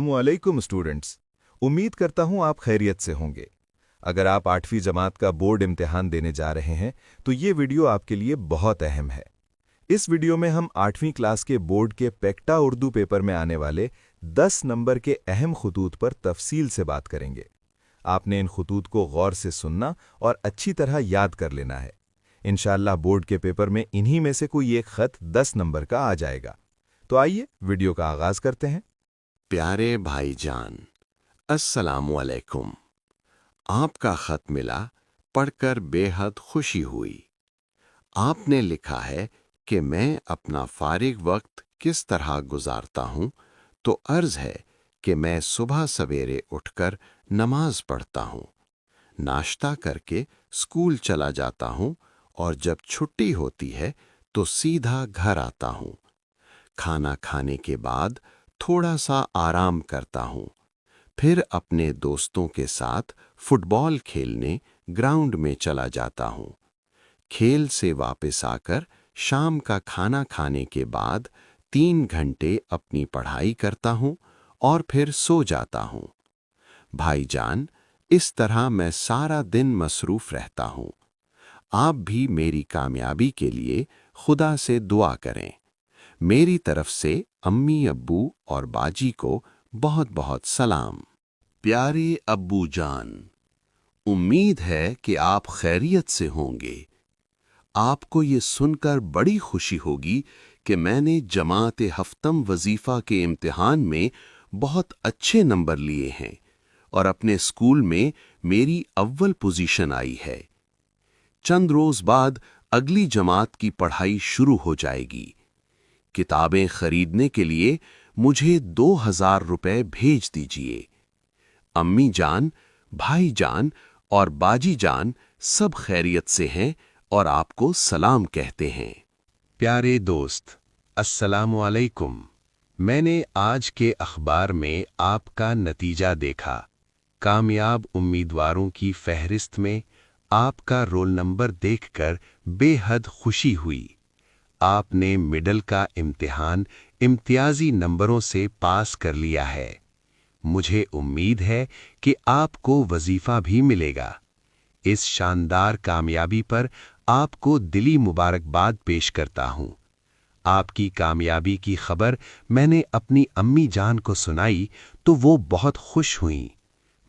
अस्सलामुअलैकुम स्टूडेंट्स। उम्मीद करता हूं आप खैरियत से होंगे। अगर आप 8वीं जमात का बोर्ड इम्तिहान देने जा रहे हैं तो ये वीडियो आपके लिए बहुत अहम है। इस वीडियो में हम 8वीं क्लास के बोर्ड के पेक्टा उर्दू पेपर में आने वाले 10 नंबर के अहम खुतूत पर तफसील से बात करेंगे। आपने इन खुतूत को गौर से सुनना और अच्छी तरह याद कर लेना है। इंशाअल्लाह बोर्ड के पेपर में इन्हीं में से कोई एक खत 10 नंबर का आ जाएगा। तो आइए वीडियो का आगाज करते हैं। प्यारे भाईजान, अस्सलामुअलैकुम। आपका खत मिला, पढ़कर बेहद खुशी हुई। आपने लिखा है कि मैं अपना फारिग वक्त किस तरह गुजारता हूँ, तो अर्ज है कि मैं सुबह सवेरे उठकर नमाज पढ़ता हूँ, नाश्ता करके स्कूल चला जाता हूँ और जब छुट्टी होती है तो सीधा घर आता हूँ। खाना खाने के बाद थोड़ा सा आराम करता हूँ, फिर अपने दोस्तों के साथ फुटबॉल खेलने ग्राउंड में चला जाता हूँ। खेल से वापस आकर शाम का खाना खाने के बाद 3 घंटे अपनी पढ़ाई करता हूँ और फिर सो जाता हूँ। भाईजान, इस तरह मैं सारा दिन मसरूफ रहता हूँ। आप भी मेरी कामयाबी के लिए खुदा से दुआ करें। मेरी तरफ से अम्मी अब्बू और बाजी को बहुत बहुत सलाम। प्यारे अब्बू जान, उम्मीद है कि आप खैरियत से होंगे। आपको ये सुनकर बड़ी खुशी होगी कि मैंने जमात हफ्तम वजीफ़ा के इम्तिहान में बहुत अच्छे नंबर लिए हैं और अपने स्कूल में मेरी अव्वल पोजीशन आई है। चंद रोज बाद अगली जमात की पढ़ाई शुरू हो जाएगी। किताबें खरीदने के लिए मुझे 2000 रुपए भेज दीजिए। अम्मी जान, भाई जान और बाजी जान सब खैरियत से हैं और आपको सलाम कहते हैं। प्यारे दोस्त, अस्सलामु अलैकुम। मैंने आज के अखबार में आपका नतीजा देखा। कामयाब उम्मीदवारों की फहरिस्त में आपका रोल नंबर देखकर बेहद खुशी हुई। आपने मिडल का इम्तिहान इम्तियाजी नंबरों से पास कर लिया है। मुझे उम्मीद है कि आपको वजीफा भी मिलेगा। इस शानदार कामयाबी पर आपको दिली मुबारकबाद पेश करता हूँ। आपकी कामयाबी की खबर मैंने अपनी अम्मी जान को सुनाई तो वो बहुत खुश हुईं।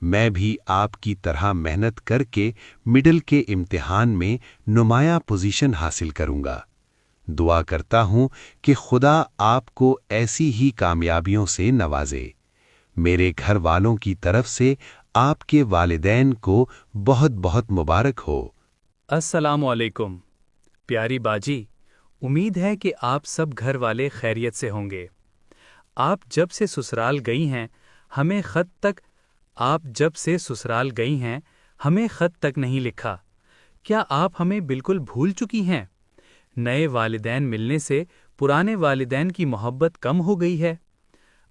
मैं भी आपकी तरह मेहनत करके मिडल के इम्तिहान में नुमाया पोजीशन हासिल करूंगा। दुआ करता हूं कि खुदा आपको ऐसी ही कामयाबियों से नवाजे। मेरे घर वालों की तरफ से आपके वालिदैन को बहुत बहुत मुबारक हो। अस्सलामु अलैकुम। प्यारी बाजी, उम्मीद है कि आप सब घर वाले खैरियत से होंगे। आप जब से ससुराल गई हैं हमें खत तक नहीं लिखा। क्या आप हमें बिल्कुल भूल चुकी हैं? नए वालिदैन मिलने से पुराने वालिदैन की मोहब्बत कम हो गई है।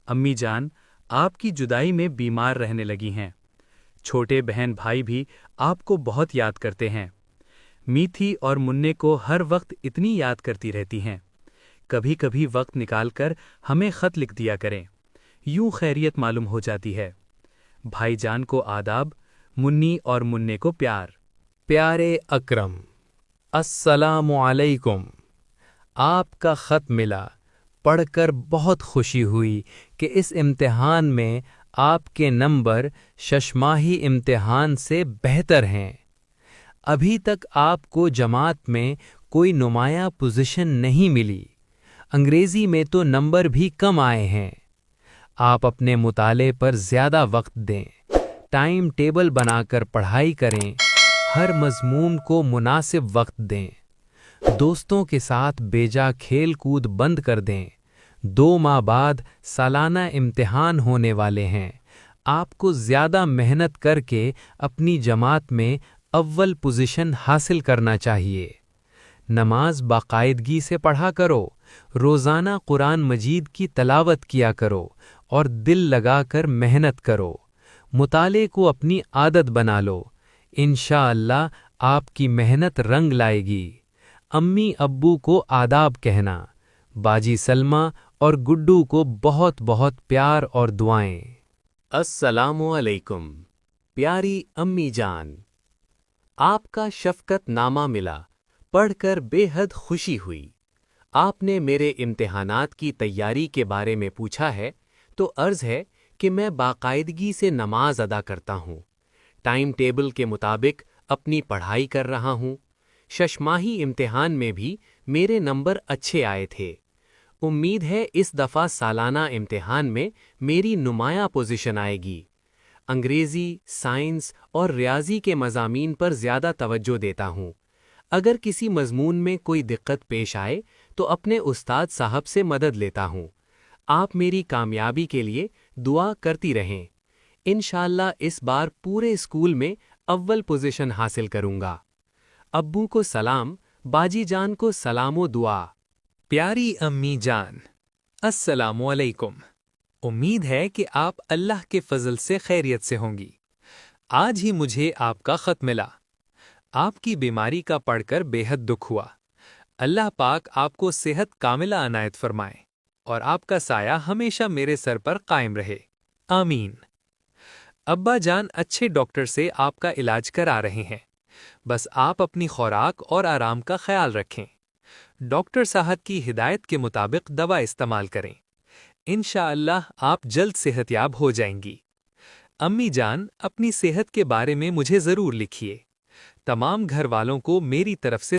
अम्मी जान आपकी जुदाई में बीमार रहने लगी हैं। छोटे बहन भाई भी आपको बहुत याद करते हैं। मीठी और मुन्ने को हर वक्त इतनी याद करती रहती हैं। कभी कभी वक्त निकालकर हमें खत लिख दिया करें, यूं खैरियत मालूम हो जाती है। भाईजान को आदाब, मुन्नी और मुन्ने को प्यार। प्यारे अकरम, अस्सलामु अलैकुम। आपका खत मिला, पढ़कर बहुत खुशी हुई कि इस इम्तिहान में आपके नंबर शशमाही इम्तिहान से बेहतर हैं। अभी तक आपको जमात में कोई नुमाया पोजीशन नहीं मिली। अंग्रेज़ी में तो नंबर भी कम आए हैं। आप अपने मुताले पर ज़्यादा वक्त दें, टाइम टेबल बनाकर पढ़ाई करें, हर मज़मून को मुनासिब वक्त दें। दोस्तों के साथ बेजा खेल कूद बंद कर दें। 2 माह बाद सालाना इम्तिहान होने वाले हैं। आपको ज़्यादा मेहनत करके अपनी जमात में अव्वल पोजीशन हासिल करना चाहिए। नमाज बाकायदगी से पढ़ा करो, रोज़ाना कुरान मजीद की तलावत किया करो और दिल लगाकर मेहनत करो। मुताले को अपनी आदत बना लो। इंशाअल्लाह आपकी मेहनत रंग लाएगी। अम्मी अब्बू को आदाब कहना। बाजी सलमा اور گڈو کو بہت بہت پیار اور دعائیں۔ السلام علیکم پیاری امی جان، آپ کا شفقت نامہ ملا، پڑھ کر بے حد خوشی ہوئی۔ آپ نے میرے امتحانات کی تیاری کے بارے میں پوچھا ہے تو عرض ہے کہ میں باقاعدگی سے نماز ادا کرتا ہوں، ٹائم ٹیبل کے مطابق اپنی پڑھائی کر رہا ہوں۔ ششماہی امتحان میں بھی میرے نمبر اچھے آئے تھے۔ امید ہے اس دفعہ سالانہ امتحان میں میری نمایاں پوزیشن آئے گی۔ انگریزی، سائنس اور ریاضی کے مضامین پر زیادہ توجہ دیتا ہوں۔ اگر کسی مضمون میں کوئی دقت پیش آئے تو اپنے استاد صاحب سے مدد لیتا ہوں۔ آپ میری کامیابی کے لیے دعا کرتی رہیں۔ انشاءاللہ اس بار پورے اسکول میں اول پوزیشن حاصل کروں گا۔ ابو کو سلام، باجی جان کو سلام و دعا۔ پیاری امی جان، السلام علیکم۔ امید ہے کہ آپ اللہ کے فضل سے خیریت سے ہوں گی۔ آج ہی مجھے آپ کا خط ملا۔ آپ کی بیماری کا پڑھ کر بے حد دکھ ہوا۔ اللہ پاک آپ کو صحت کاملہ عنایت فرمائے اور آپ کا سایہ ہمیشہ میرے سر پر قائم رہے، آمین۔ ابا جان اچھے ڈاکٹر سے آپ کا علاج کرا رہے ہیں، بس آپ اپنی خوراک اور آرام کا خیال رکھیں۔ ڈاکٹر صاحب کی ہدایت کے مطابق دوا استعمال کریں۔ انشاءاللہ آپ جلد صحت یاب ہو جائیں گی۔ امی جان، اپنی صحت کے بارے میں مجھے ضرور لکھیے۔ تمام گھر والوں کو میری طرف سے